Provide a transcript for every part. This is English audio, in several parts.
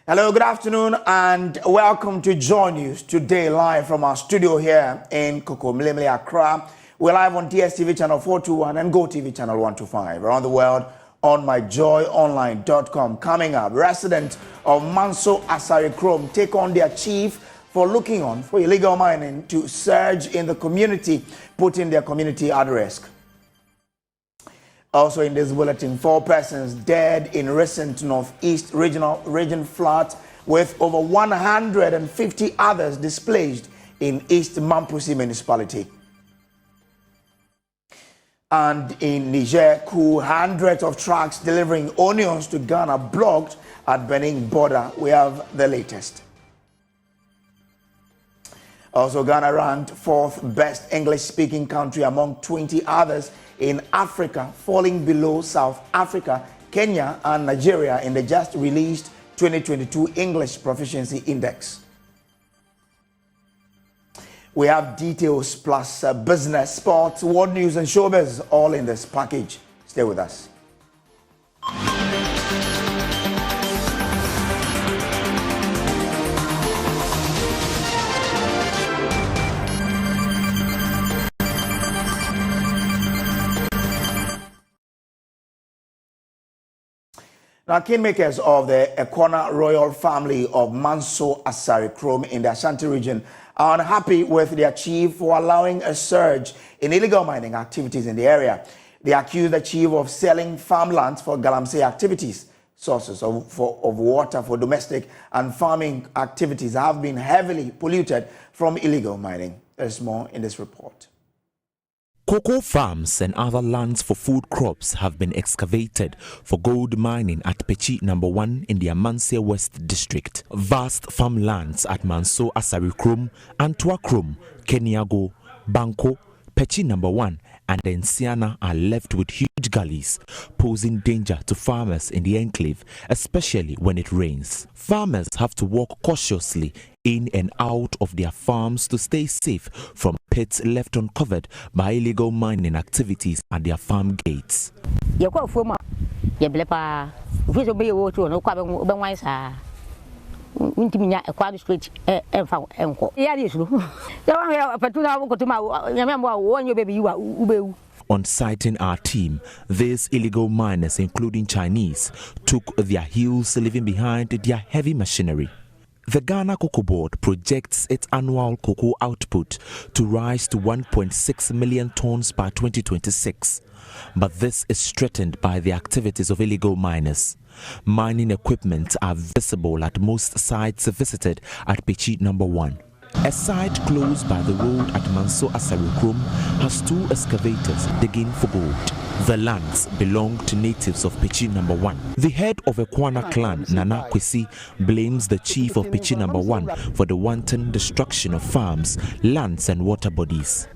Hello, good afternoon, and welcome to JoyNews Today, live from our studio here in Kokomlemle, Accra. We're live on DSTV channel 421 and GoTV channel 125. Around the world on myjoyonline.com. Coming up, residents of Manso Asarekrom take on their chief for looking on for illegal mining to surge in the community, putting their community at risk. Also in this bulletin, 4 persons dead in recent Northeast region flood, with over 150 others displaced in East Mampusi municipality. And in Niger, hundreds of trucks delivering onions to Ghana blocked at Benin border. We have the latest. Also, Ghana ranked 4th best English-speaking country among 20 others in Africa, falling below South Africa, Kenya, and Nigeria in the just released 2022 English Proficiency Index. We have details plus business, sports, world news, and showbiz all in this package. Stay with us. Now, kingmakers of the Accra royal family of Manso Asarekrom in the Ashanti region are unhappy with their chief for allowing a surge in illegal mining activities in the area. They accuse the chief of selling farmlands for galamsey activities. Sources of water for domestic and farming activities have been heavily polluted from illegal mining. There's more in this report. Cocoa farms and other lands for food crops have been excavated for gold mining at Pechi No. 1 in the Amansia West District. Vast farmlands at Manso Asarekrom, Antuakrom, Kenyago, Banko, Pechi No. 1 and Ensiana are left with huge gullies, posing danger to farmers in the enclave, especially when it rains. Farmers have to walk cautiously in and out of their farms to stay safe from pits left uncovered by illegal mining activities at their farm gates. On sighting our team, these illegal miners, including Chinese, took their heels, leaving behind their heavy machinery. The Ghana Cocoa Board projects its annual cocoa output to rise to 1.6 million tons by 2026. But this is threatened by the activities of illegal miners. Mining equipment are visible at most sites visited at Pechi No. 1. A site close by the road at Manso Asarekrom has 2 excavators digging for gold. The lands belong to natives of Pechi No. 1. The head of a Kwana clan, Nana Kwesi, blames the chief of Pechi No. 1 for the wanton destruction of farms, lands, and water bodies.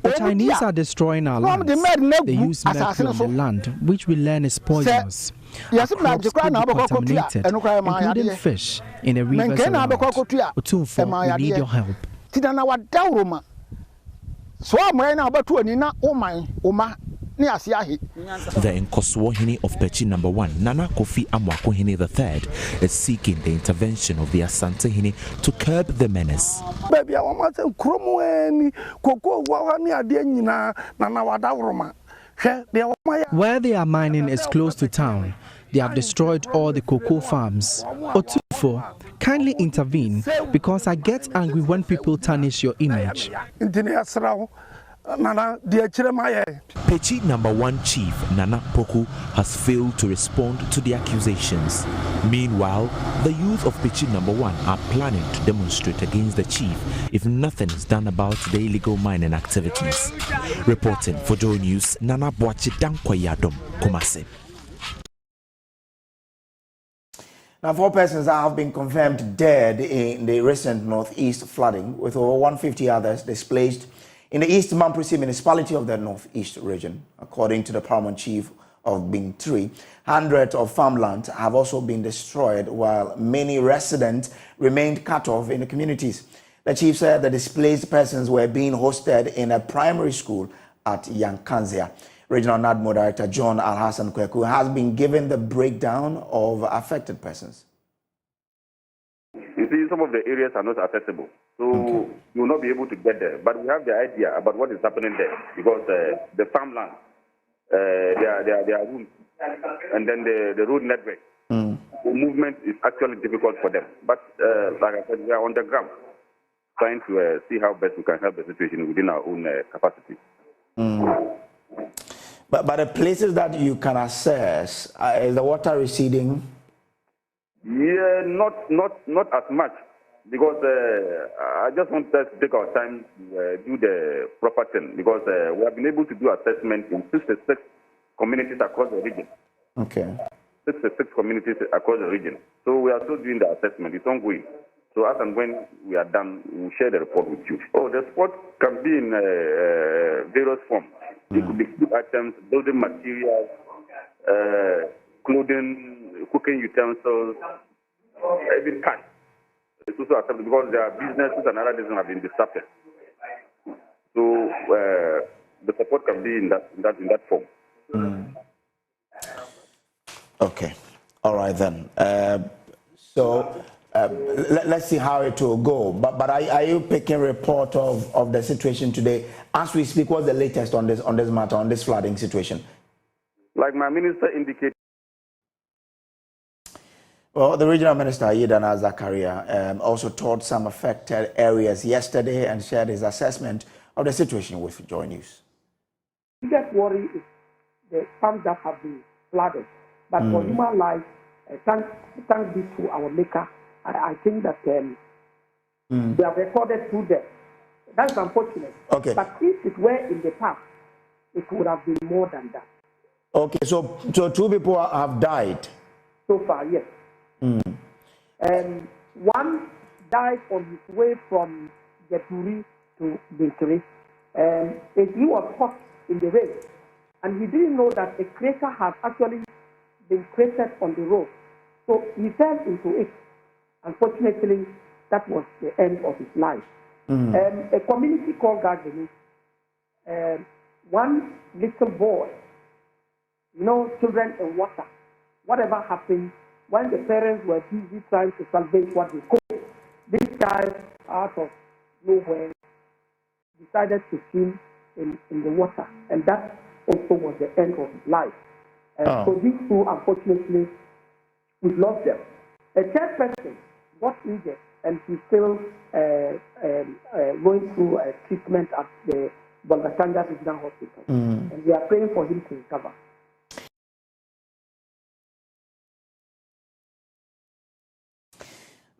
The Chinese are destroying our lands. They use mercury on the land, which we learn is poisonous. Our crops could be contaminated, including fish in the rivers around. Otumfo, we need your help. The Nkoswohini of Pechi No. 1, Nana Kofi Amwakohini III, is seeking the intervention of the Asantehini to curb the menace. Where they are mining is close to town. They have destroyed all the cocoa farms. Otumfo, kindly intervene, because I get angry when people tarnish your image. Pechi No. 1 chief Nana Poku has failed to respond to the accusations. Meanwhile, the youth of Pechi No. 1 are planning to demonstrate against the chief if nothing is done about the illegal mining activities. Reporting for JoyNews, Nana Boachi Dankwa Kumasi. Now, 4 persons have been confirmed dead in the recent northeast flooding, with over 150 others displaced in the East Mampusi municipality of the Northeast region. According to the Parliamentary chief of Bing 3, hundreds of farmland have also been destroyed, while many residents remained cut off in the communities. The chief said the displaced persons were being hosted in a primary school at Yankanzia. Regional NADMO Director John Alhassan Kweku has been given the breakdown of affected persons. You see, some of the areas are not accessible, so you will not be able to get there. But we have the idea about what is happening there, because the farmland, there are rooms, and then the road network. The movement is actually difficult for them. But like I said, we are on the ground, trying to see how best we can help the situation within our own capacity. But the places that you can access, is the water receding? Yeah, not as much, because I just want us to take our time to do the proper thing, because we have been able to do assessment in 66 communities across the region. Okay. 66 communities across the region. So we are still doing the assessment. It's ongoing. So as and when we are done, we'll share the report with you. Oh, the support can be in various forms. It could be food items, building materials, clothing, cooking utensils, even cash. It's also acceptable because there are businesses and other businesses have been disrupted. So the support can be in that form. Okay. All right then. Let's see how it will go. But are you picking a report of the situation today? As we speak, what's the latest on this matter, on this flooding situation? Like my minister indicated. Well, the regional minister, Yidana Zakaria, also toured some affected areas yesterday and shared his assessment of the situation with Joy News. The biggest worry is the farms that have been flooded. But for human life, thanks be to our Maker, I think that they have recorded 2 deaths. That's unfortunate. Okay. But if it were in the past, it would have been more than that. Okay, so 2 people have died? So far, yes. One died on his way from Geturi to Bintiri. He was caught in the rain, and he didn't know that a crater had actually been created on the road. So he fell into it. Unfortunately, that was the end of his life. A community called Gardening, one little boy, children in water, whatever happened, when the parents were busy trying to salvage what they could, this child, out of nowhere, decided to swim in the water. And that also was the end of his life. So these 2, unfortunately, we've lost them. A third person got injured, and he's still going through treatment at the Bolgatanga Regional Hospital. And we are praying for him to recover.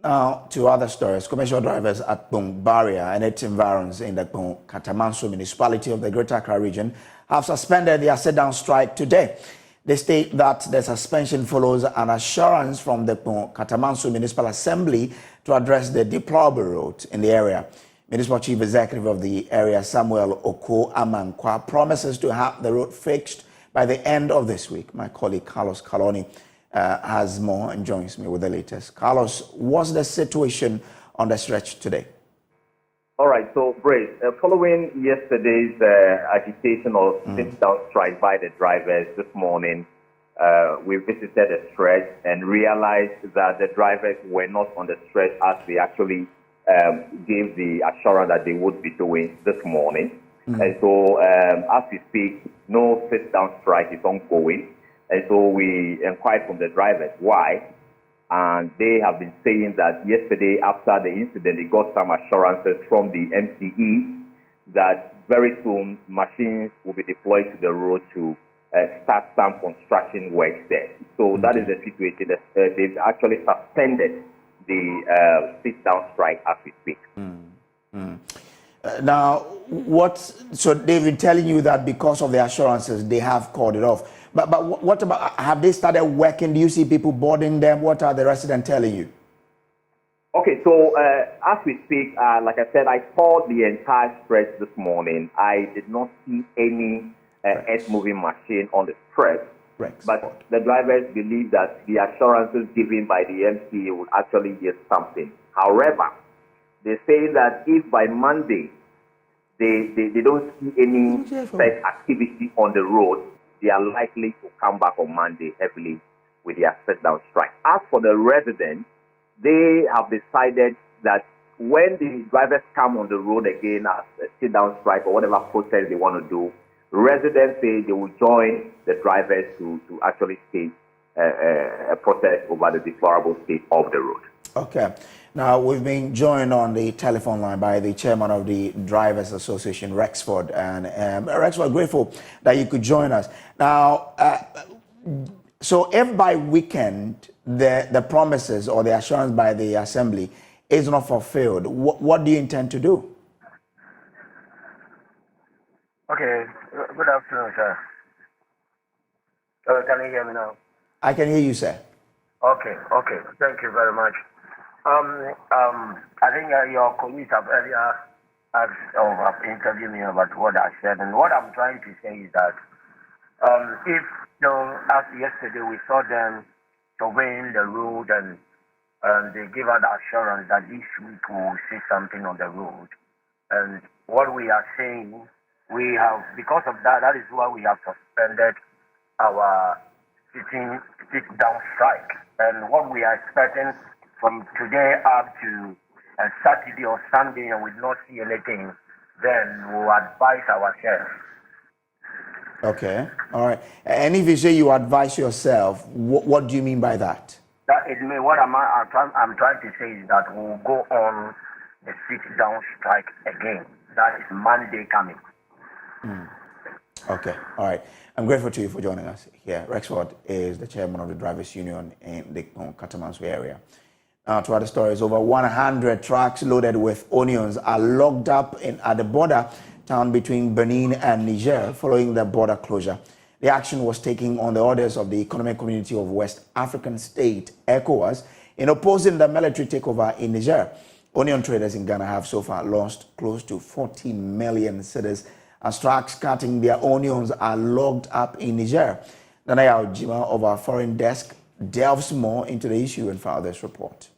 Now, to other stories. Commercial drivers at Bong Barrier and its environs in the Bong Katamanso municipality of the Greater Accra region have suspended their sit-down strike today. They state that the suspension follows an assurance from the Bong Katamanso Municipal Assembly to address the deplorable road in the area. Municipal Chief Executive of the area, Samuel Oko Amankwa, promises to have the road fixed by the end of this week. My colleague Carlos Kaloni has more and joins me with the latest. Carlos, what's the situation on the stretch today? All right, so Brace, following yesterday's agitation or sit-down strike by the drivers this morning, we visited the stretch and realized that the drivers were not on the stretch as they actually gave the assurance that they would be doing this morning. And so as we speak, no sit-down strike is ongoing. And so we inquired from the drivers why, and they have been saying that yesterday after the incident, they got some assurances from the MCE that very soon machines will be deployed to the road to start some construction works there. So that is the situation. They've actually suspended the sit-down strike as we speak. Now, so they've been telling you that because of the assurances, they have called it off. But what about, have they started working? Do you see people boarding them? What are the residents telling you? Okay, so as we speak, like I said, I called the entire stretch this morning. I did not see any earth-moving machine on the stretch. But the drivers believe that the assurances given by the MCA would actually get something. However, they say that if by Monday they don't see any such activity on the road, they are likely to come back on Monday heavily with their sit-down strike. As for the residents, they have decided that when the drivers come on the road again as a sit-down strike or whatever protest they want to do, residents say they will join the drivers to actually stage a protest over the deplorable state of the road. Okay. Now, we've been joined on the telephone line by the chairman of the Drivers Association, Rexford. And Rexford, grateful that you could join us. Now, so if by weekend the promises or the assurance by the Assembly is not fulfilled, what do you intend to do? Okay. Good afternoon, sir. Can you hear me now? I can hear you, sir. Okay. Thank you very much. I think your colleagues have earlier asked or have interviewed me about what I said, and what I'm trying to say is that if, as yesterday we saw them surveying the road and they give us assurance that this week we will see something on the road, and what we are saying, we have, because of that, that is why we have suspended our sit-down strike, and what we are expecting from today up to Saturday or Sunday, and we not see anything, then we'll advise ourselves. Okay, all right. And if you say you advise yourself, what do you mean by that? That it means what I'm trying to say is that we'll go on the sit-down strike again. That is Monday coming. Okay, all right. I'm grateful to you for joining us here. Rexford is the chairman of the Drivers Union in the Katamanso area. Now, to other stories, over 100 trucks loaded with onions are locked up at the border town between Benin and Niger following the border closure. The action was taken on the orders of the Economic Community of West African State, ECOWAS, in opposing the military takeover in Niger. Onion traders in Ghana have so far lost close to 40 million cedis as trucks carting their onions are locked up in Niger. Nanaya Ojima of our foreign desk delves more into the issue and files this report.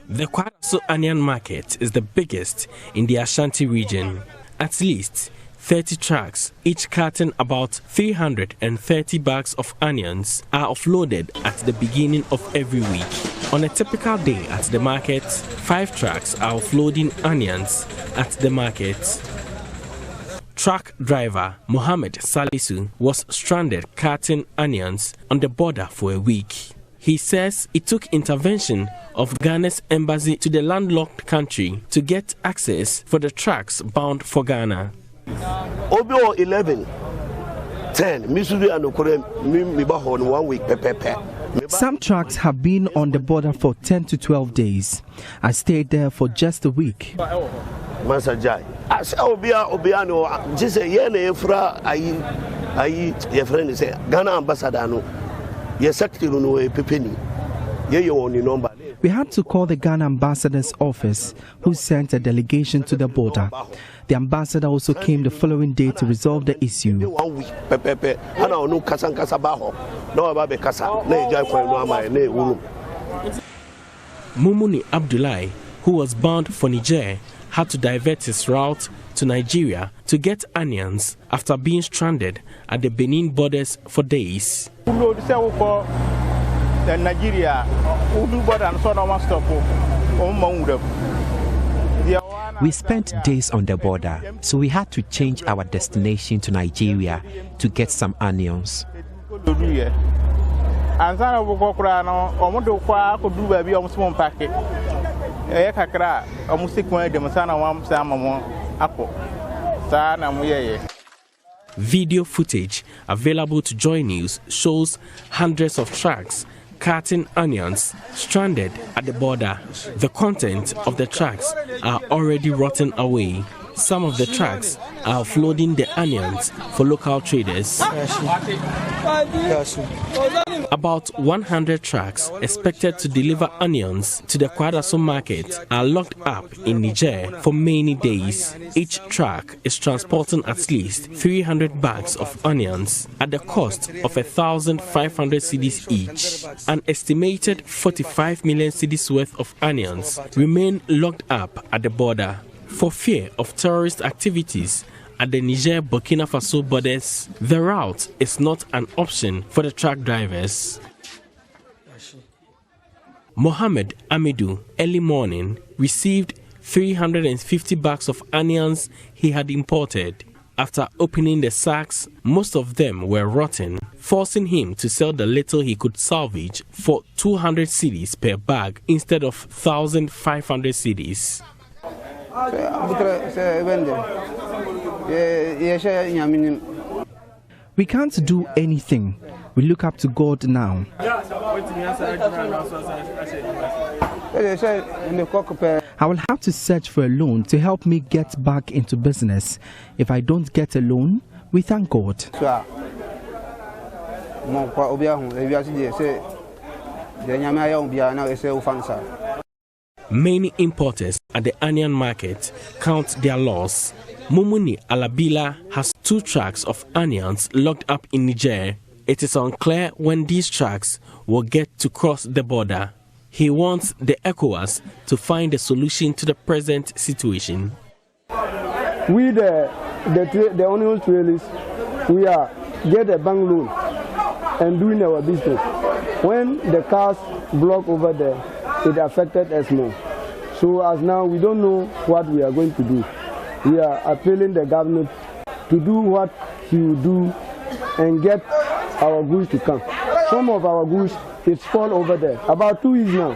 The Kwaraso Onion Market is the biggest in the Ashanti region. At least 30 trucks, each carting about 330 bags of onions, are offloaded at the beginning of every week. On a typical day at the market, 5 trucks are offloading onions at the market. Truck driver Mohammed Salisu was stranded carting onions on the border for a week. He says it took intervention of Ghana's embassy to the landlocked country to get access for the trucks bound for Ghana. Obio 11, 10, Missouri and Okore, 1 week. Some trucks have been on the border for 10 to 12 days. I stayed there for just a week. Masajai. As Obiano, just a year Efra, your friend is Ghana ambassador. We had to call the Ghana ambassador's office, who sent a delegation to the border. The ambassador also came the following day to resolve the issue. Mumuni Abdullahi, who was bound for Niger, had to divert his route to Nigeria to get onions after being stranded at the Benin borders for days. We spent days on the border, so we had to change our destination to Nigeria to get some onions. Video footage available to JoyNews shows hundreds of trucks carting onions stranded at the border. The contents of the trucks are already rotting away. Some of the trucks are offloading the onions for local traders. About 100 trucks expected to deliver onions to the Kwadaso market are locked up in Niger for many days. Each truck is transporting at least 300 bags of onions at the cost of 1,500 cedis each. An estimated 45 million cedis worth of onions remain locked up at the border for fear of terrorist activities at the Niger-Burkina Faso borders. The route is not an option for the truck drivers. Mohammed Amidou, early morning, received 350 bags of onions he had imported. After opening the sacks, most of them were rotten, forcing him to sell the little he could salvage for 200 cedis per bag instead of 1,500 cedis. We can't do anything. We look up to God now. I will have to search for a loan to help me get back into business. If I don't get a loan, we thank God. Many importers at the onion market count their loss. Mumuni Alabila has 2 trucks of onions locked up in Niger. It is unclear when these trucks will get to cross the border. He wants the ECOWAS to find a solution to the present situation. We, the onion traders, we are get a bank loan and doing our business. When the cars block over there, it affected us more. So as now, we don't know what we are going to do. We are appealing the government to do what he will do and get our goods to come. Some of our goods, it's fall over there, about 2 years now.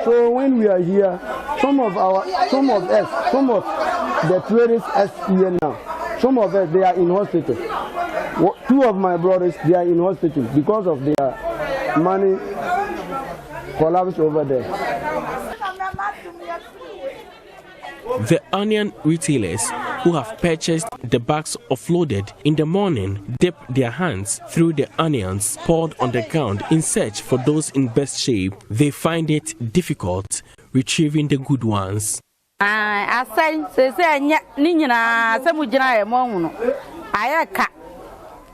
So when we are here, some of the traders are here now. Some of us, they are in hospital. 2 of my brothers, they are in hospital because of their money collapsed over there. The onion retailers who have purchased the bags offloaded in the morning dip their hands through the onions poured on the ground in search for those in best shape. They find it difficult retrieving the good ones.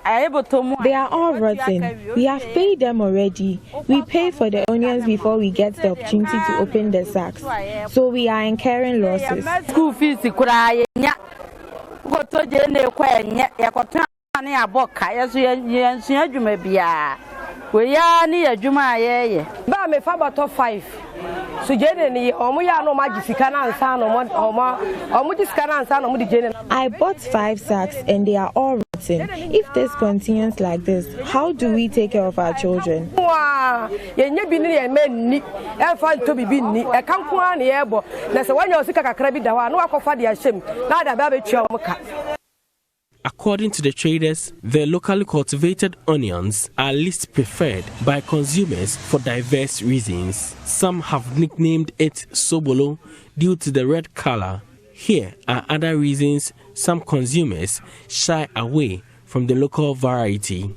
They are all rotten. We have paid them already. We pay for the onions before we get the opportunity to open the sacks. So we are incurring losses. School fees, we are near Juma. But me for 5. So Jenny, no I bought 5 sacks and they are all rotten. If this continues like this, how do we take care of our children? According to the traders, the locally cultivated onions are least preferred by consumers for diverse reasons. Some have nicknamed it Sobolo due to the red color. Here are other reasons some consumers shy away from the local variety.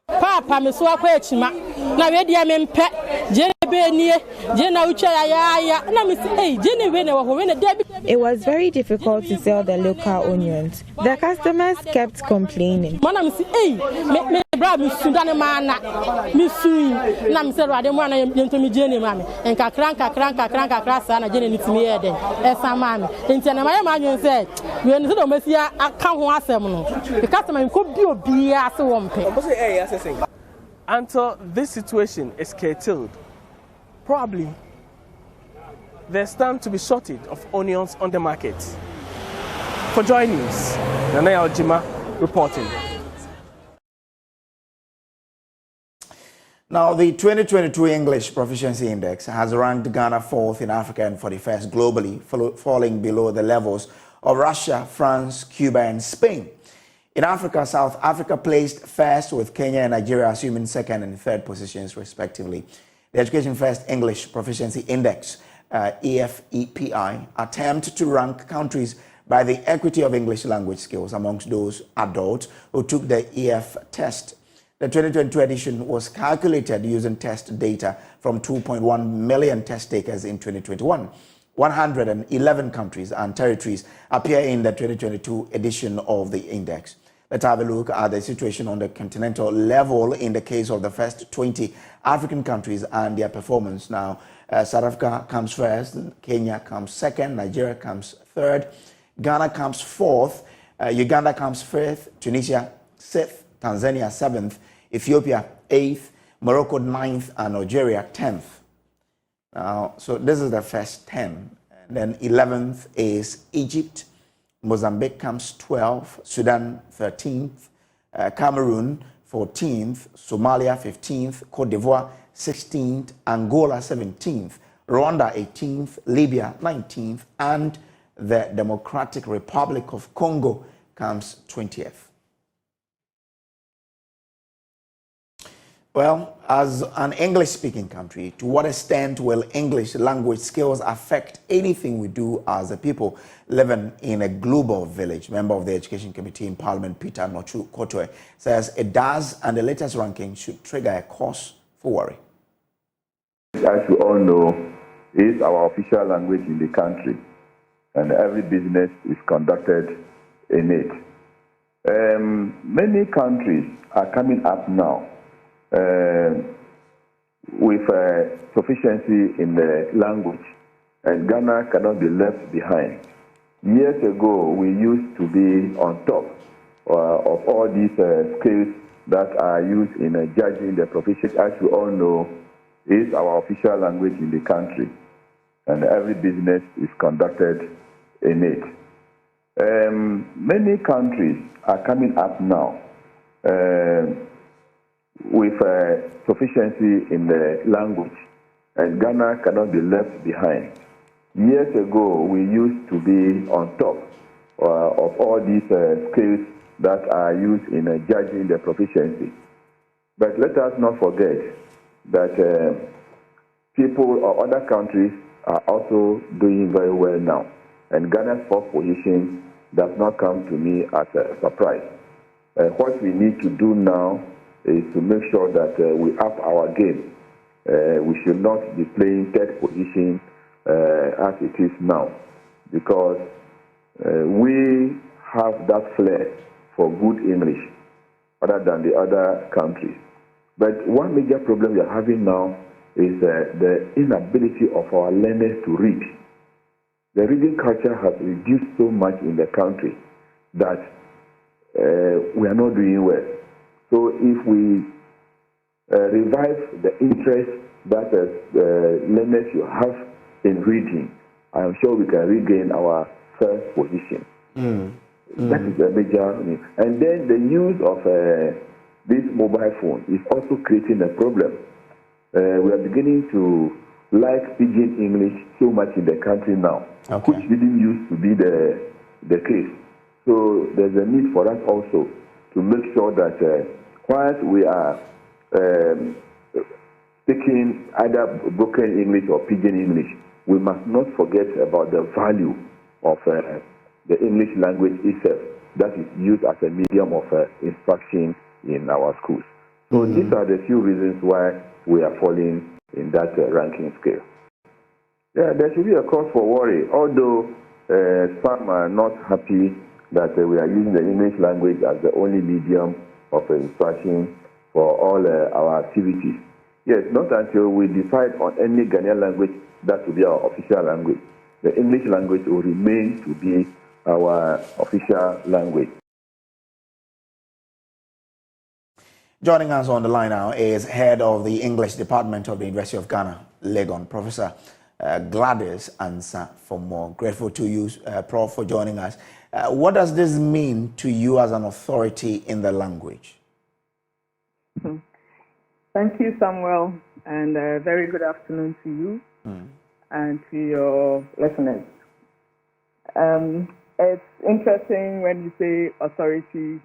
Papa, me so akwechima na we dia me mpe je be nie je na ucha ya na me say je we na wo we na debi. It was very difficult to sell the local onions. The customers kept complaining. Mana me say me bra me sundane mana me sun na me say rade mo na yento me je ne ma me enkakran sa na je ne nitimi ye den e sama me enti na ma anwen say we ni so do mesia aka ho asem no the customer ko bi obi ase wo mpe. Until this situation is curtailed, probably there's time to be shortage of onions on the market. For Joy News, Nana Aljima reporting. Now, the 2022 English Proficiency Index has ranked Ghana 4th in Africa and 41st globally, falling below the levels of Russia, France, Cuba, and Spain. In Africa, South Africa placed first, with Kenya and Nigeria assuming 2nd and 3rd positions, respectively. The Education First English Proficiency Index, EFEPI, attempts to rank countries by the equity of English language skills amongst those adults who took the EF test. The 2022 edition was calculated using test data from 2.1 million test takers in 2021. 111 countries and territories appear in the 2022 edition of the index. Let's have a look at the situation on the continental level in the case of the first 20 African countries and their performance. Now, South Africa comes first, Kenya comes second, Nigeria comes third, Ghana comes fourth, Uganda comes fifth, Tunisia sixth, Tanzania seventh, Ethiopia eighth, Morocco ninth, and Algeria 10th. Now, so this is the first 10. And then 11th is Egypt. Mozambique comes 12th, Sudan 13th, Cameroon 14th, Somalia 15th, Cote d'Ivoire 16th, Angola 17th, Rwanda 18th, Libya 19th, and the Democratic Republic of Congo comes 20th. Well, as an English-speaking country, to what extent will English language skills affect anything we do as a people living in a global village? Member of the Education Committee in Parliament, Peter Nochu Kotwe, says it does, and the latest ranking should trigger a cause for worry. As you all know, is our official language in the country, and every business is conducted in it. Many countries are coming up now with proficiency in the language, and Ghana cannot be left behind. Years ago, we used to be on top of all these skills that are used in judging the proficiency. As you all know, is our official language in the country, and every business is conducted in it. Many countries are coming up now with proficiency in the language, and Ghana cannot be left behind. Years ago, we used to be on top of all these skills that are used in judging the proficiency. But let us not forget that people or other countries are also doing very well now, and Ghana's fourth position does not come to me as a surprise. What we need to do now is to make sure that we up our game. We should not be playing third position as it is now, because we have that flair for good English other than the other countries. But one major problem we are having now is the inability of our learners to read. The reading culture has reduced so much in the country that we are not doing well. So if we revive the interest that learners should have in reading, I am sure we can regain our first position. That is a major. And then the use of this mobile phone is also creating a problem. We are beginning to like pidgin English so much in the country now, which didn't used to be the case. So there's a need for us also to make sure that whilst we are speaking either broken English or pidgin English, we must not forget about the value of the English language itself that is used as a medium of instruction in our schools. So these are the few reasons why we are falling in that ranking scale. Yeah, there should be a cause for worry, although some are not happy that we are using the English language as the only medium of instruction for all our activities. Yes, not until we decide on any Ghanaian language that will be our official language. The English language will remain to be our official language. Joining us on the line now is head of the English Department of the University of Ghana, Legon, Professor Gladys Ansah for more. Grateful to you, Prof, for joining us. What does this mean to you as an authority in the language? Thank you, Samuel, and a very good afternoon to you and to your listeners. It's interesting when you say authority.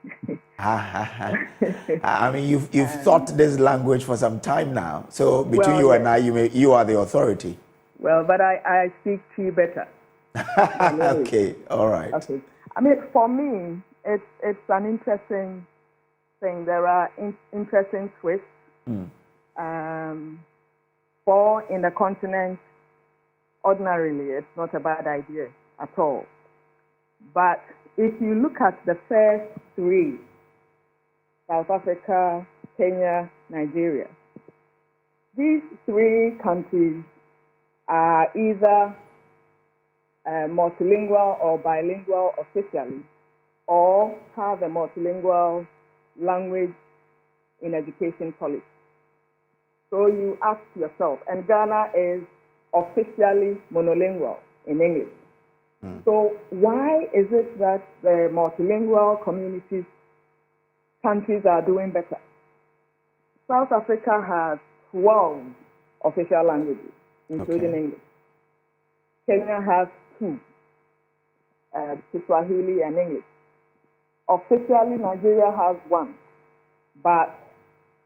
I mean, you've thought this language for some time now. So between you and I, you are the authority. Well, but I speak to you better. Okay, all right. Okay. I mean, for me, it's an interesting thing. There are interesting twists. For in the continent, ordinarily, it's not a bad idea at all. But if you look at the first three, South Africa, Kenya, Nigeria, these three countries are either multilingual or bilingual officially, or have a multilingual language in education policy. So you ask yourself, and Ghana is officially monolingual in English. So why is it that the multilingual countries are doing better? South Africa has 12 official languages, including English. Kenya has 2, Kiswahili and English. Officially, Nigeria has 1, but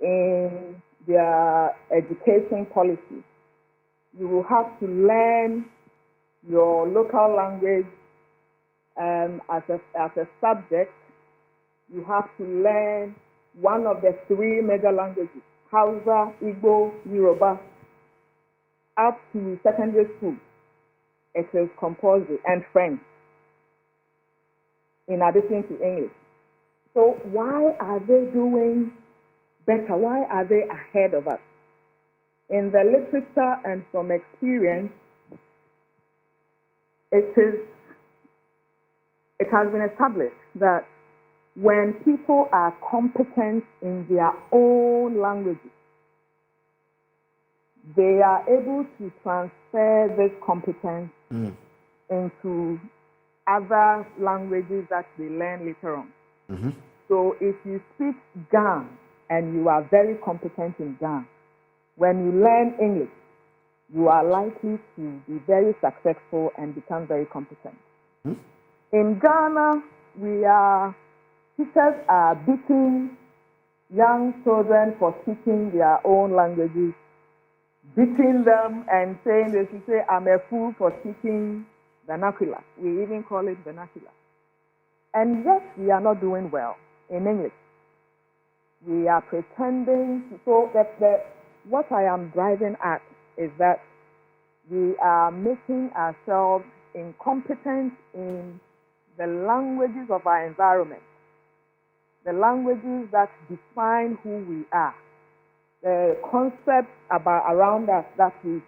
in their education policy, you will have to learn your local language as a subject. You have to learn one of the 3 major languages, Hausa, Igbo, Yoruba, up to secondary school. It is compulsory, and French, in addition to English. So why are they doing better? Why are they ahead of us? In the literature and from experience, it has been established that when people are competent in their own languages, they are able to transfer this competence into other languages that they learn later on. So if you speak Ga and you are very competent in Ga, when you learn English, you are likely to be very successful and become very competent. In Ghana, teachers are beating young children for speaking their own languages, beating them and saying they should say, I'm a fool for speaking vernacular. We even call it vernacular. And yet we are not doing well in English. We are pretending. So what I am driving at is that we are making ourselves incompetent in the languages of our environment, the languages that define who we are, the concepts around us that we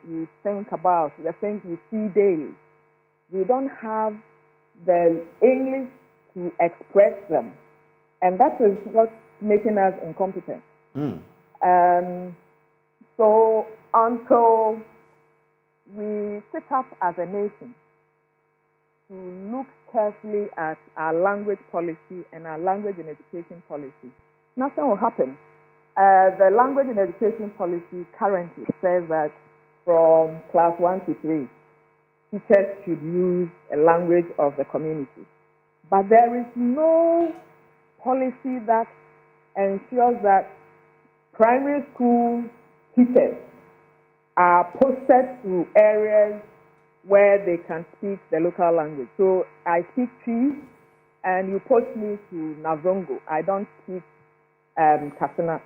think about, the things we see daily. We don't have the English to express them. And that is what's making us incompetent. So until we sit up as a nation to look carefully at our language policy and our language and education policy, nothing will happen. The language and education policy currently says that from class 1 to 3, teachers should use a language of the community. But there is no policy that ensures that primary school teachers are posted to areas where they can speak the local language. So I speak Twi, and you post me to Navrongo. I don't speak Kasana.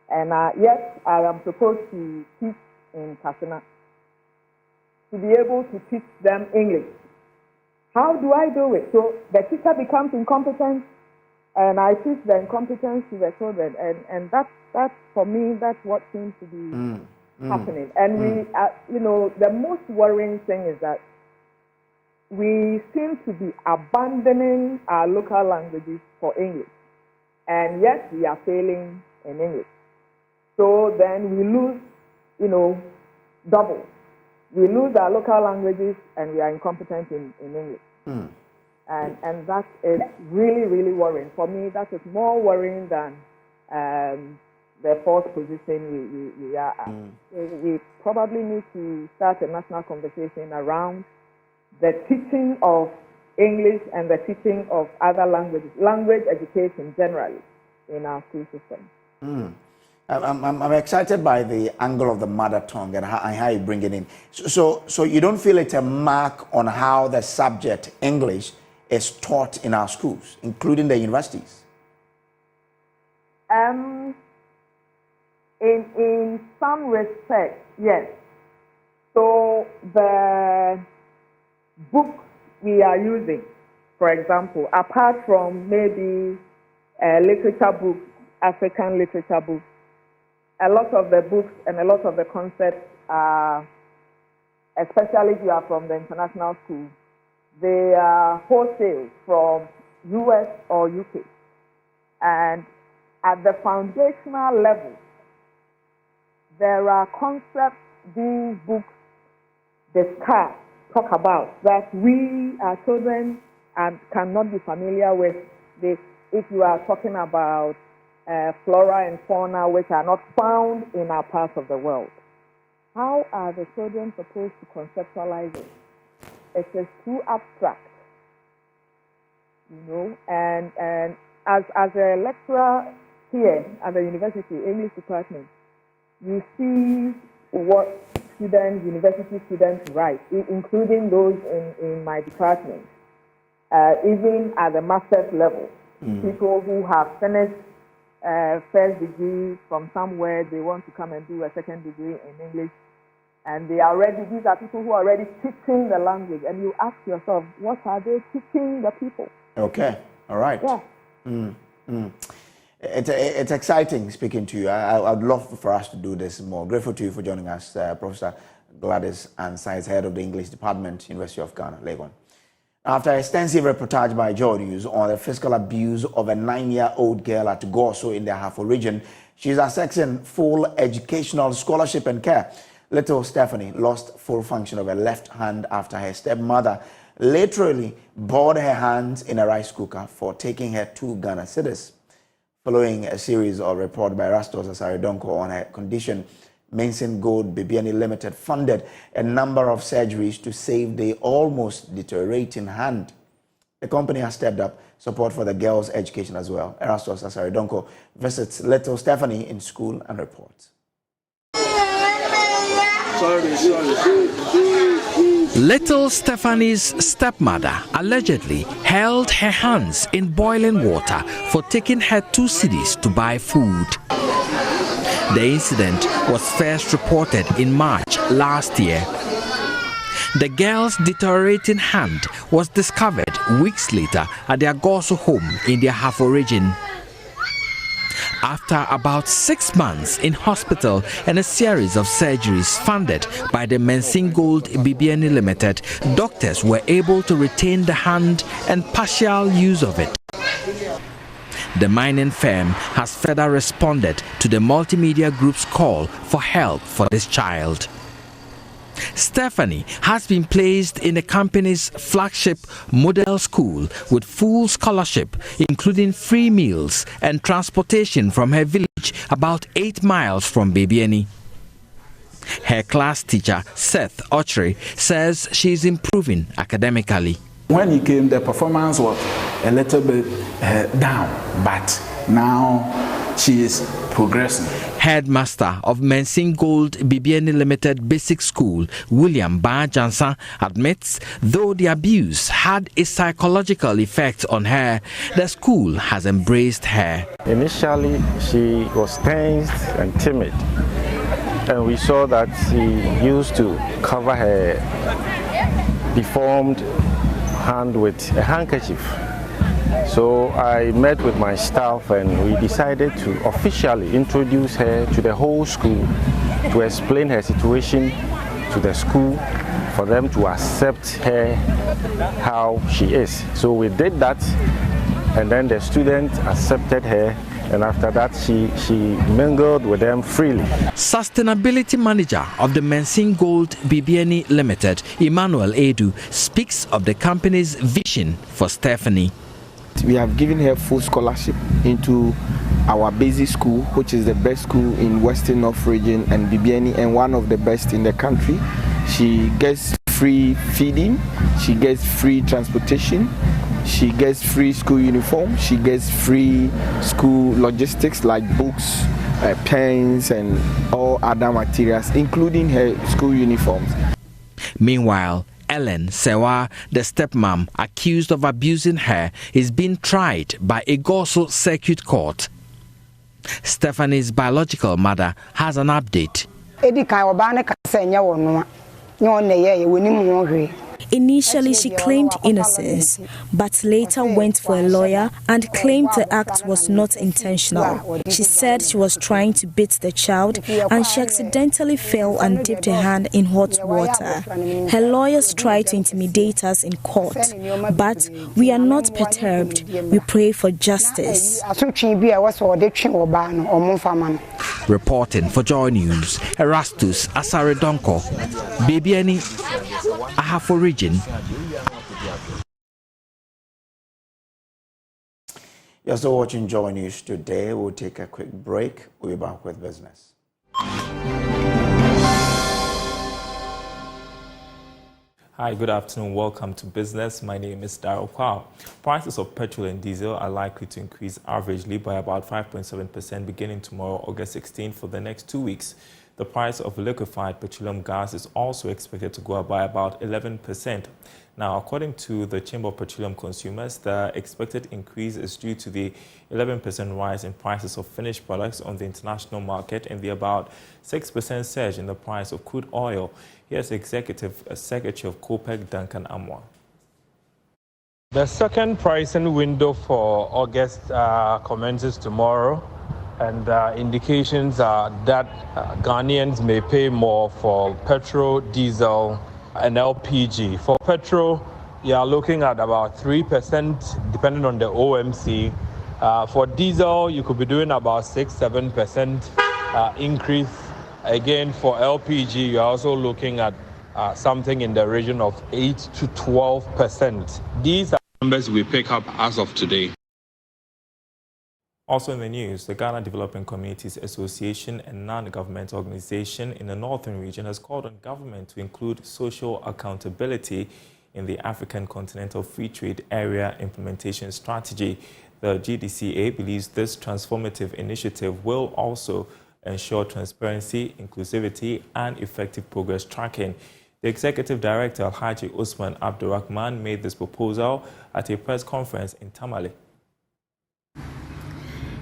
And yet I am supposed to teach in Kasana to be able to teach them English. How do I do it? So the teacher becomes incompetent, and I teach the incompetence to the children. And that's for me, that's what seems to be happening. And we, the most worrying thing is that we seem to be abandoning our local languages for English, and yet we are failing in English. So then we lose, double. We lose our local languages and we are incompetent in English. And that is really, really worrying. For me, that is more worrying than the fourth position we are at. We probably need to start a national conversation around the teaching of English and the teaching of other languages, language education generally in our school system. I'm excited by the angle of the mother tongue and how you bring it in. So you don't feel it's a mark on how the subject English is taught in our schools, including the universities? In some respects, yes. So the books we are using, for example, apart from maybe literature books, African literature books, a lot of the books and a lot of the concepts are, especially if you are from the international school, they are wholesale from US or UK. And at the foundational level, there are concepts these books talk about that we, our children, cannot be familiar with. If you are talking about flora and fauna which are not found in our parts of the world. How are the children supposed to conceptualize it? It is too abstract, you know, and as a lecturer here at the university, English department, you see what university students write, including those in my department, even at the master's level, people who have finished first degree from somewhere, they want to come and do a second degree in English, and these are people who are already teaching the language, and you ask yourself, what are they teaching the people? Okay, all right. Yeah. It's exciting speaking to you. I'd love for us to do this more. Grateful to you for joining us, Professor Gladys Ansah, head of the English Department, University of Ghana, Legon. After an extensive reportage by JoyNews on the physical abuse of a 9-year-old girl at Goso in the Ahafo region, she's accessing full educational scholarship and care. Little Stephanie lost full function of her left hand after her stepmother literally bored her hands in a rice cooker for taking her 2 Ghana cedis. Following a series of reports by Manso Asarekrom on her condition, Manso Gold Bibiani Limited funded a number of surgeries to save the almost deteriorating hand. The company has stepped up support for the girls' education as well. Manso Asarekrom visits little Stephanie in school and reports. Little Stephanie's stepmother allegedly held her hands in boiling water for taking her 2 cedis to buy food. The incident was first reported in March last year. The girl's deteriorating hand was discovered weeks later at their Goso home in the Ahafo region. After about 6 months in hospital and a series of surgeries funded by the Manso Gold Bibiani Limited, doctors were able to retain the hand and partial use of it. The mining firm has further responded to the multimedia group's call for help for this child. Stephanie has been placed in the company's flagship model school with full scholarship, including free meals and transportation from her village about 8 miles from Bibiani. Her class teacher, Seth Ochre, says she is improving academically. When he came, the performance was a little bit down, but now she is progressing. Headmaster of Manso Gold Bibiani Limited Basic School, William Jansan, admits though the abuse had a psychological effect on her, the school has embraced her. Initially, she was tense and timid, and we saw that she used to cover her deformed hand with a handkerchief. So I met with my staff and we decided to officially introduce her to the whole school to explain her situation to the school for them to accept her how she is. So we did that, and then the students accepted her, and after that she mingled with them freely. Sustainability manager of the Manso Gold Bibiani Limited, Emmanuel Edu, speaks of the company's vision for Stephanie. We have given her full scholarship into our basic school, which is the best school in Western North region and Bibiani, and one of the best in the country. She gets free feeding, she gets free transportation, She gets free school uniform. She gets free school logistics like books, pens, and all other materials, including her school uniforms. Meanwhile, Ellen Sewa, the stepmom accused of abusing her, is being tried by a Goso Circuit Court. Stephanie's biological mother has an update. Initially, she claimed innocence, but later went for a lawyer and claimed the act was not intentional. She said she was trying to beat the child and she accidentally fell and dipped her hand in hot water. Her lawyers tried to intimidate us in court, but we are not perturbed. We pray for justice. Reporting for Joy News, Erastus Asaredonko, Bibiani, Ahafo Region. You're still watching Joy News Today. We'll take a quick break. We'll be back with business. Hi, good afternoon. Welcome to business. My name is Daryl Kwao. Prices of petrol and diesel are likely to increase averagely by about 5.7% beginning tomorrow, August 16, for the next 2 weeks. The price of liquefied petroleum gas is also expected to go up by about 11%. Now, according to the Chamber of Petroleum Consumers, the expected increase is due to the 11% rise in prices of finished products on the international market and the about 6% surge in the price of crude oil. Here's Executive Secretary of COPEC, Duncan Amwa. The second pricing window for August commences tomorrow. And indications are that Ghanaians may pay more for petrol, diesel, and LPG. For petrol, you are looking at about 3%, depending on the OMC. For diesel, you could be doing about 6-7% increase. Again, for LPG, you're also looking at something in the region of 8 to 12%. These are numbers we pick up as of today. Also in the news, the Ghana Developing Communities Association, a non-governmental organization in the northern region, has called on government to include social accountability in the African Continental Free Trade Area implementation strategy. The GDCA believes this transformative initiative will also ensure transparency, inclusivity, and effective progress tracking. The Executive Director, Alhaji Usman Abdurrahman, made this proposal at a press conference in Tamale.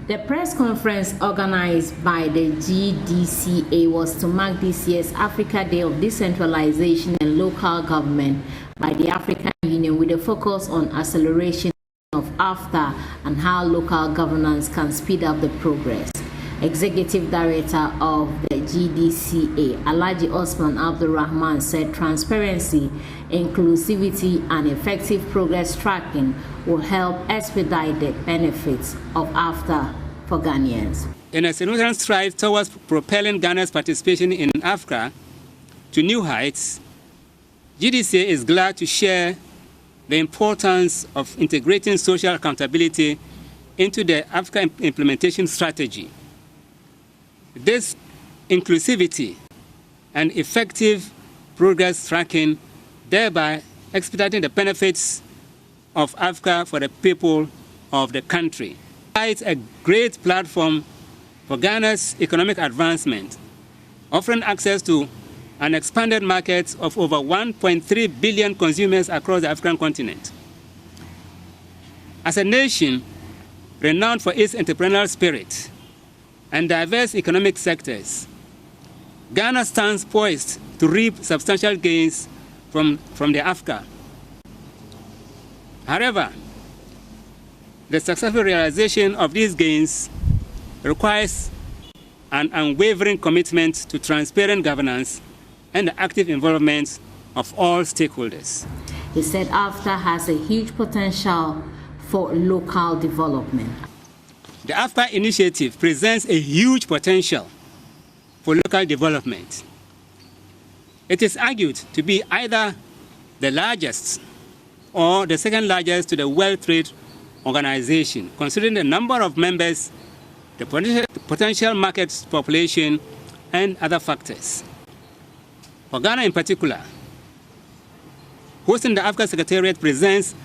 The press conference organized by the GDCA was to mark this year's Africa Day of Decentralization and Local Government by the African Union, with a focus on acceleration of AFTA and how local governance can speed up the progress. Executive Director of the GDCA, Alhaji Osman Abdurrahman, said transparency, inclusivity, and effective progress tracking will help expedite the benefits of AFTA for Ghanaians. In a significant stride towards propelling Ghana's participation in AFTA to new heights, GDCA is glad to share the importance of integrating social accountability into the AFTA implementation strategy. This inclusivity and effective progress tracking, thereby expediting the benefits of AFTA for the people of the country. It's a great platform for Ghana's economic advancement, offering access to an expanded market of over 1.3 billion consumers across the African continent. As a nation renowned for its entrepreneurial spirit and diverse economic sectors, Ghana stands poised to reap substantial gains from the AFTA. However, the successful realization of these gains requires an unwavering commitment to transparent governance and the active involvement of all stakeholders. He said AFTA has a huge potential for local development. The AFTA initiative presents a huge potential for local development. It is argued to be either the largest or the second largest to the World Trade Organization, considering the number of members, the potential market population, and other factors. For Ghana in particular, hosting the AFTA Secretariat presents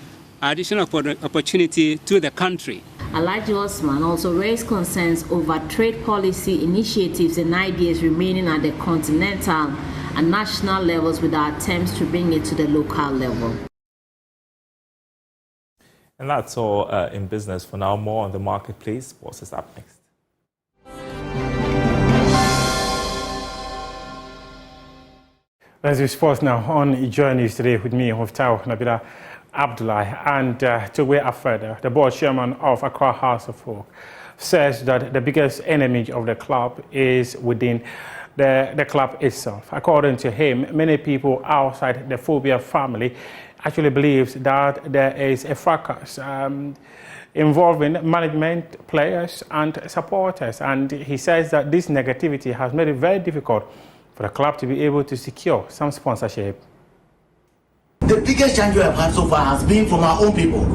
additional opportunity to the country. Alhaji Osman also raised concerns over trade policy initiatives and ideas remaining at the continental and national levels without attempts to bring it to the local level. And that's all in business for now. More on the marketplace. What is up next? Let's do sports now on JoyNews Today with me, Hoftao Nabila Abdullah, and Togwe Afeda, the board chairman of Accra Hearts of Oak, says that the biggest enemy of the club is within the club itself. According to him, many people outside the Phobia family actually believes that there is a fracas involving management, players and supporters, and he says that this negativity has made it very difficult for the club to be able to secure some sponsorship. The biggest challenge we have had so far has been from our own people.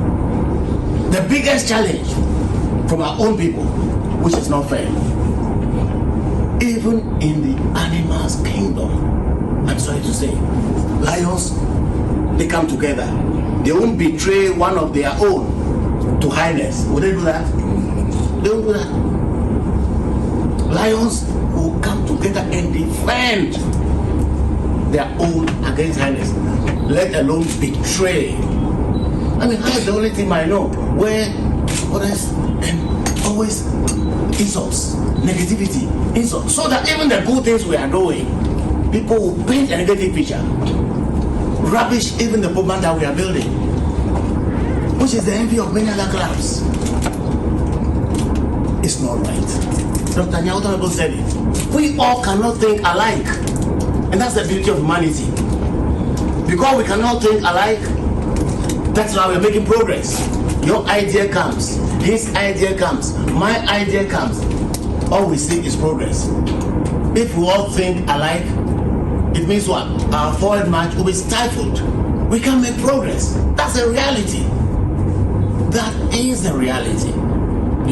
The biggest challenge from our own people, which is not fair. Even in the animals kingdom, I'm sorry to say, lions, they come together. They won't betray one of their own to highness. Would they do that? They won't do that. Lions will come together and defend their own against highness, let alone betray. I mean, that's the only thing I know, where others and always insults, negativity, insults, so that even the good things we are doing, people will paint a negative picture, rubbish even the movement that we are building, which is the envy of many other clubs. It's not right. Dr. Nyauta said it. We all cannot think alike. And that's the beauty of humanity. Because we cannot think alike, that's why we're making progress. Your idea comes, his idea comes, my idea comes. All we see is progress. If we all think alike, it means what? Our forward march will be stifled. We can't make progress. That's a reality. That is the reality.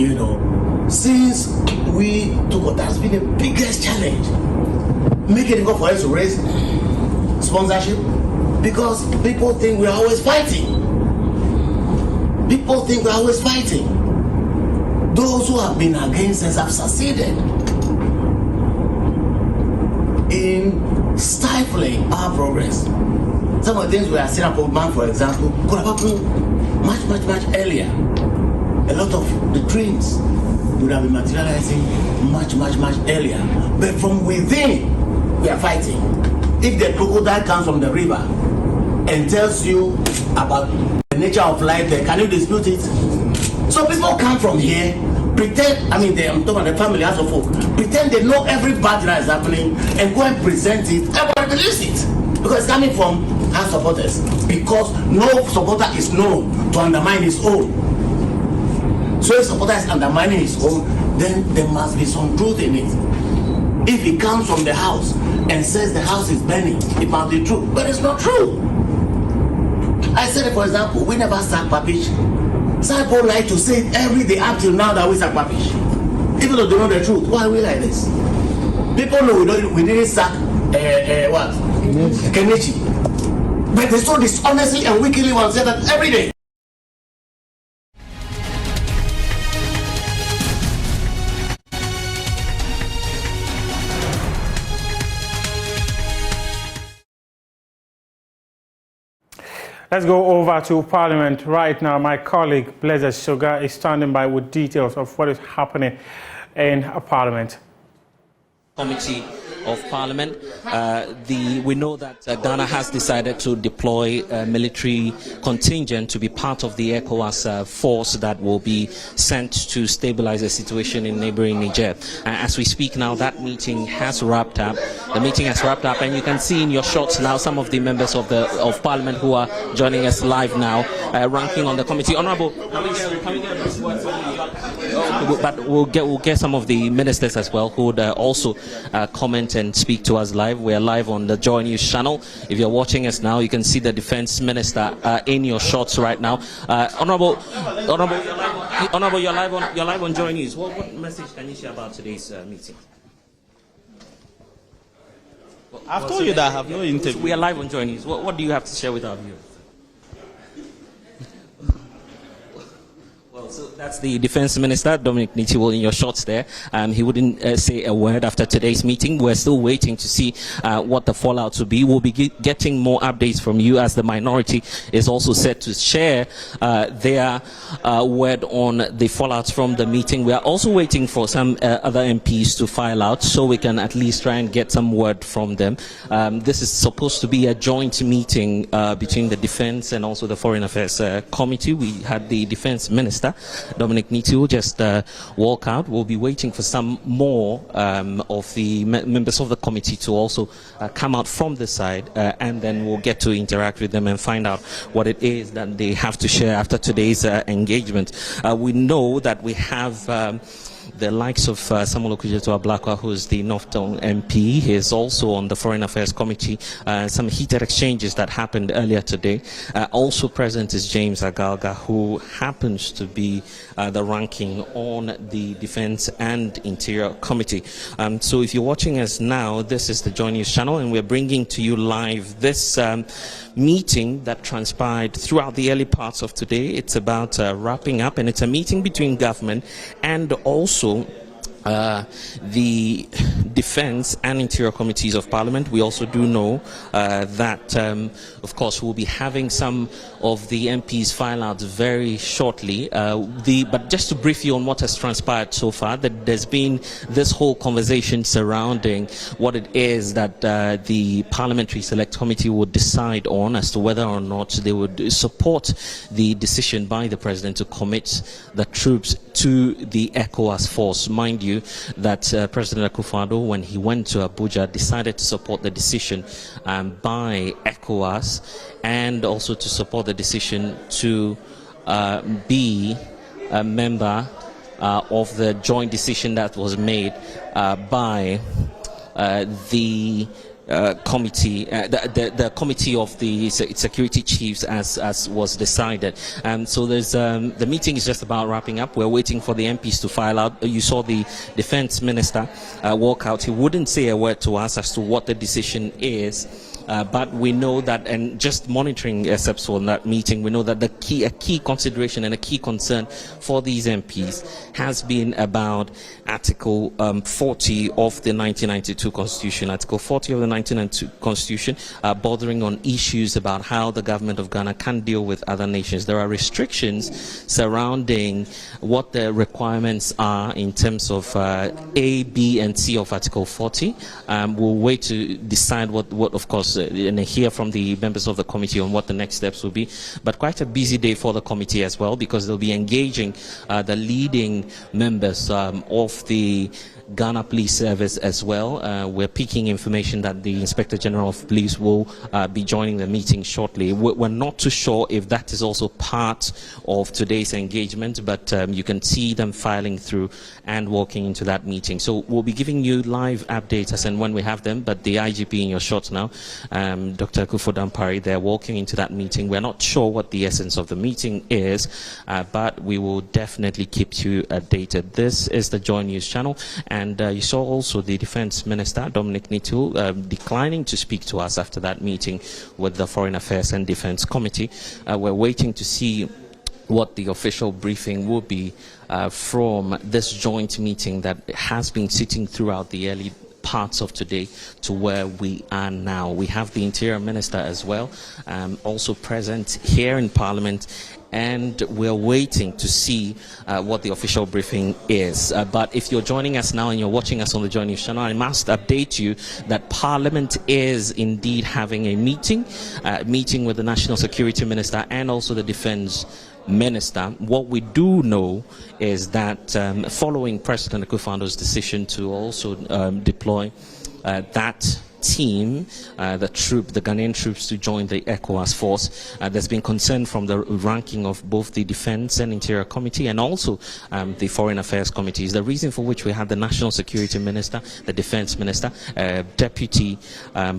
You know, since we took what has been the biggest challenge, making it go for us to raise sponsorship, because people think we're always fighting. People think we're always fighting. Those who have been against us have succeeded in stifling our progress. Some of the things we are seeing up man, for example, could have happened much earlier. A lot of the dreams would have been materializing much earlier. But from within, we are fighting. If the crocodile comes from the river and tells you about the nature of life there, can you dispute it? So people come from here, pretend, I'm talking about the family Hearts of Oak, pretend they know every bad that is happening and go and present it. Everybody believes it because it's coming from our supporters. Because no supporter is known to undermine his own. So if supporter is undermining his own, then there must be some truth in it. If he comes from the house and says the house is burning, it must be true. But it's not true. I said it, for example, we never sack Papish. Some people like to say it every day up till now that we sack Papish. Even though they know the truth. Why are we like this? People know we didn't sack Kenichi. But they so dishonestly and wickedly will say that every day. Let's go over to Parliament right now. My colleague, Blazer Sugar, is standing by with details of what is happening in Parliament. Committee of Parliament. We know that Ghana has decided to deploy a military contingent to be part of the ECOWAS force that will be sent to stabilize the situation in neighboring Niger. As we speak now, that meeting has wrapped up. The meeting has wrapped up, and you can see in your shots now some of the members of Parliament who are joining us live now, ranking on the committee. Honourable, but we'll get some of the ministers as well who would also comment and speak to us live. We are live on the Joy News channel. If you're watching us now, you can see the Defence Minister in your shots right now. Honourable, you're live on Joy News. What message can you share about today's meeting? I've told you that I have no interview. We are live on Joy News. What do you have to share with our viewers? So that's the Defense Minister, Dominic Nitiwul, in your shots there. He wouldn't say a word after today's meeting. We're still waiting to see what the fallout will be. We'll be getting more updates from you, as the minority is also set to share their word on the fallout from the meeting. We are also waiting for some other MPs to file out, so we can at least try and get some word from them. This is supposed to be a joint meeting between the Defense and also the Foreign Affairs Committee. We had the Defense Minister, Dominic Nitiwul, just walk out. We'll be waiting for some more of the members of the committee to also come out from the side, and then we'll get to interact with them and find out what it is that they have to share after today's engagement. We know that we have the likes of Samuel Okudzeto-Ablakwa, who is the Northtown MP. He is also on the Foreign Affairs Committee. Some heated exchanges that happened earlier today. Also present is James Agalga, who happens to be the ranking on the Defense and Interior Committee. So if you're watching us now, this is the JoyNews channel, and we're bringing to you live this meeting that transpired throughout the early parts of today. It's about wrapping up, and it's a meeting between government and also the Defense and Interior Committees of Parliament. We also do know that, of course, we'll be having some of the MPs file out very shortly. But just to brief you on what has transpired so far, that there's been this whole conversation surrounding what it is that the Parliamentary Select Committee would decide on as to whether or not they would support the decision by the President to commit the troops to the ECOWAS force. Mind you, that President Akufo-Addo, when he went to Abuja, decided to support the decision by ECOWAS, and also to support the decision to be a member of the joint decision that was made by the committee, the committee of the security chiefs, as was decided. So there's the meeting is just about wrapping up. We're waiting for the MPs to file out. You saw the Defense Minister walk out. He wouldn't say a word to us as to what the decision is. But we know that, and just monitoring steps on that meeting, we know that a key consideration and a key concern for these MPs has been about Article 40 of the 1992 Constitution. Article 40 of the 1992 Constitution, bordering on issues about how the government of Ghana can deal with other nations. There are restrictions surrounding what the requirements are in terms of A, B, and C of Article 40. We'll wait to decide what of course, and hear from the members of the committee on what the next steps will be. But quite a busy day for the committee as well, because they'll be engaging the leading members of the Ghana Police Service as well. We're picking information that the Inspector General of Police will be joining the meeting shortly. We're not too sure if that is also part of today's engagement, but you can see them filing through and walking into that meeting. So we'll be giving you live updates as and when we have them. But the IGP in your shots now, Dr. Akufo Dampare, they're walking into that meeting. We're not sure what the essence of the meeting is, but we will definitely keep you updated. This is the JoyNews channel. And you saw also the Defense Minister, Dominic Nitiwul, declining to speak to us after that meeting with the Foreign Affairs and Defense Committee. We're waiting to see what the official briefing will be from this joint meeting that has been sitting throughout the early parts of today to where we are now. We have the Interior Minister as well, also present here in Parliament, and we're waiting to see what the official briefing is. But if you're joining us now and you're watching us on the JoyNews channel, I must update you that Parliament is indeed having a meeting with the National Security Minister and also the Defense Minister. What we do know is that following President Akufo-Addo's decision to also deploy that team, the Ghanaian troops, to join the ECOWAS force, there's been concern from the ranking of both the Defense and Interior Committee and also the Foreign Affairs Committees. The reason for which we had the National Security Minister, the Defense Minister, Deputy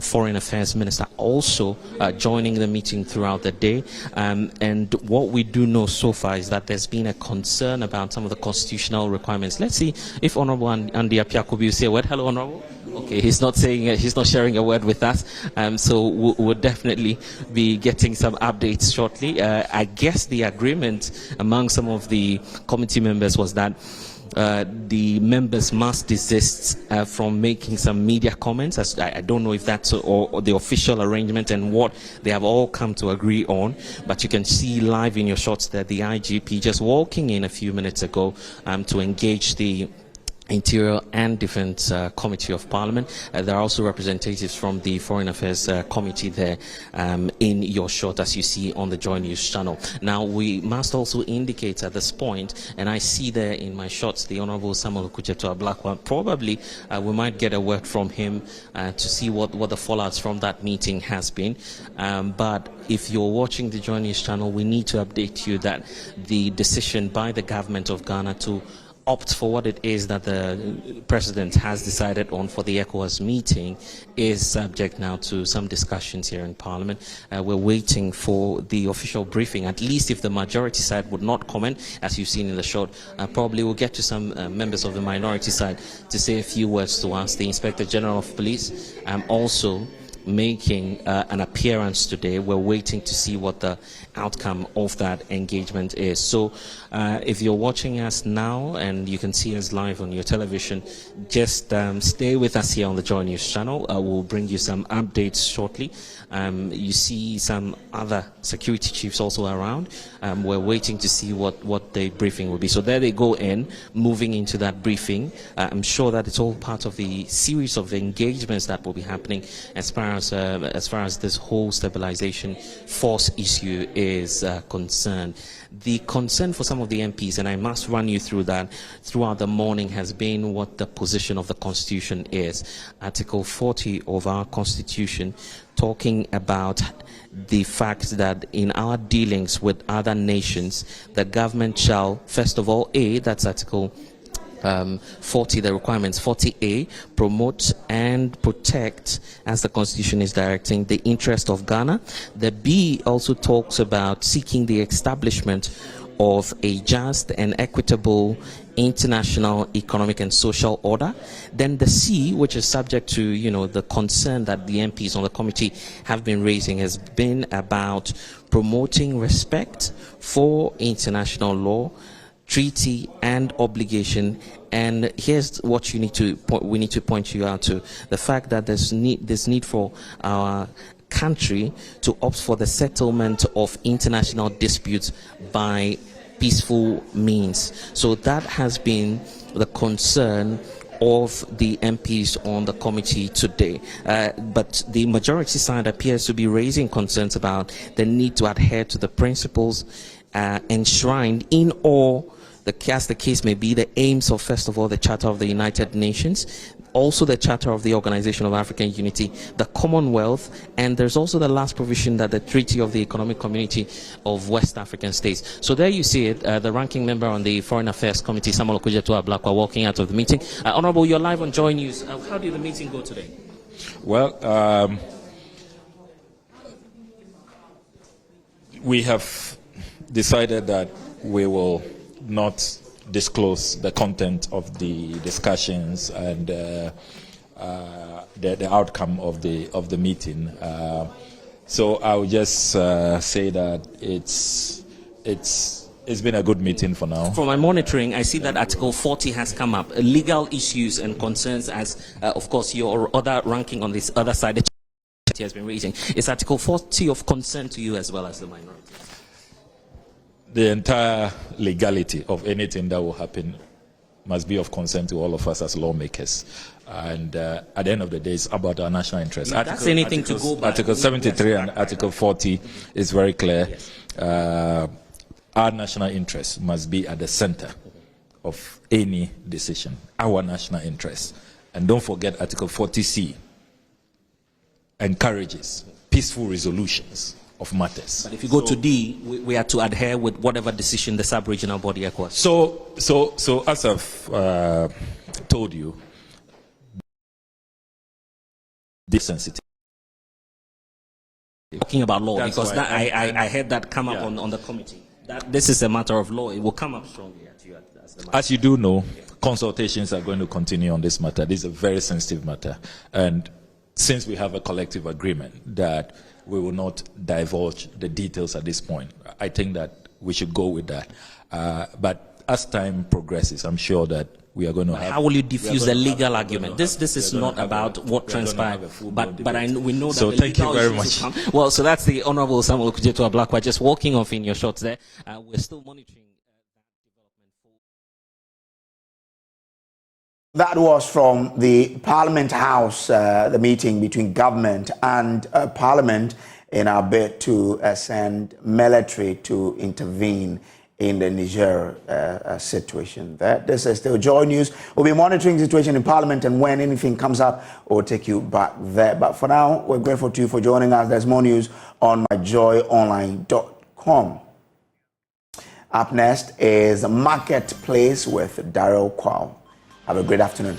Foreign Affairs Minister also joining the meeting throughout the day. And what we do know so far is that there's been a concern about some of the constitutional requirements. Let's see if Honorable Andy Apiakobi will say a word. Hello, Honorable. Okay, he's not saying, he's not sharing a word with us. So we'll definitely be getting some updates shortly. I guess the agreement among some of the committee members was that the members must desist from making some media comments. As I don't know if that's or the official arrangement and what they have all come to agree on, but you can see live in your shots that the IGP just walking in a few minutes ago to engage the Interior and Defence Committee of Parliament. There are also representatives from the Foreign Affairs Committee there in your shot, as you see on the Joy News channel. Now, we must also indicate at this point, and I see there in my shots the Honourable Samuel Okucheto Ablakwa. Probably we might get a word from him to see what the fallouts from that meeting has been. But if you're watching the Joy News channel, we need to update you that the decision by the government of Ghana to opt for what it is that the president has decided on for the ECOWAS meeting is subject now to some discussions here in Parliament. We're waiting for the official briefing. At least if the majority side would not comment, as you've seen in the short, probably we'll get to some members of the minority side to say a few words to us. The Inspector General of Police also making an appearance today. We're waiting to see what the outcome of that engagement is. So if you're watching us now and you can see us live on your television, just stay with us here on the Joy News channel. We'll bring you some updates shortly. You see some other security chiefs also around. We're waiting to see what the briefing will be. So there they go in, moving into that briefing. I'm sure that it's all part of the series of engagements that will be happening as far as this whole stabilization force issue is concerned. The concern for some of the MPs, and I must run you through that throughout the morning, has been what the position of the Constitution is. Article 40 of our Constitution talking about the fact that in our dealings with other nations, the government shall, first of all, that's Article 40, the requirements, 40A, promote and protect, as the Constitution is directing, the interest of Ghana. The B also talks about seeking the establishment of a just and equitable international economic and social order. Then the C, which is subject to the concern that the MPs on the committee have been raising, has been about promoting respect for international law, treaty and obligation. And here's what we need to point you out to: the fact that there's need for our country to opt for the settlement of international disputes by peaceful means. So that has been the concern of the MPs on the committee today. But the majority side appears to be raising concerns about the need to adhere to the principles enshrined in all, as the case may be, the aims of, first of all, the Charter of the United Nations, also the Charter of the Organization of African Unity, the Commonwealth, and there's also the last provision that the Treaty of the Economic Community of West African States. So there you see it, the ranking member on the Foreign Affairs Committee, Samuel Okucheto Ablakwa, walking out of the meeting. Honorable, you're live on Joy News. How did the meeting go today? Well, we have decided that we will not disclose the content of the discussions and the outcome of the meeting. So I will just say that it's been a good meeting for now. From my monitoring, I see that Article 40 has come up. Legal issues and concerns, as of course your other ranking on this other side that has been raising. Is Article 40 of concern to you as well as the minority? The entire legality of anything that will happen must be of concern to all of us as lawmakers. And at the end of the day, it's about our national interest. That's anything to go by. Article 73 and Article 40 is very clear. Yes. Our national interest must be at the center of any decision, our national interest. And don't forget, Article 40C encourages peaceful resolutions of matters. But if you go to D, we are to adhere with whatever decision the sub-regional body ECOWAS. So as I've told you, this sensitive. Talking about law, That's because why I heard that come up on the committee. That this is a matter of law. It will come up strongly at you as the matter. As you do know, consultations are going to continue on this matter. This is a very sensitive matter, and since we have a collective agreement that we will not divulge the details at this point, I think that we should go with that. But as time progresses, I'm sure that we are going to have... How will you diffuse the legal argument? This is not about what transpired, but we know that so the thank you legal very issues much. will come. Well, so that's the Honorable Samuel Kujetu Ablakwa just walking off in your shots there. We're still monitoring. That was from the Parliament House, the meeting between government and Parliament in our bid to send military to intervene in the Niger situation. This is still Joy News. We'll be monitoring the situation in Parliament, and when anything comes up, we'll take you back there. But for now, we're grateful to you for joining us. There's more news on myjoyonline.com. Up next is Marketplace with Daryl Kwao. Have a great afternoon.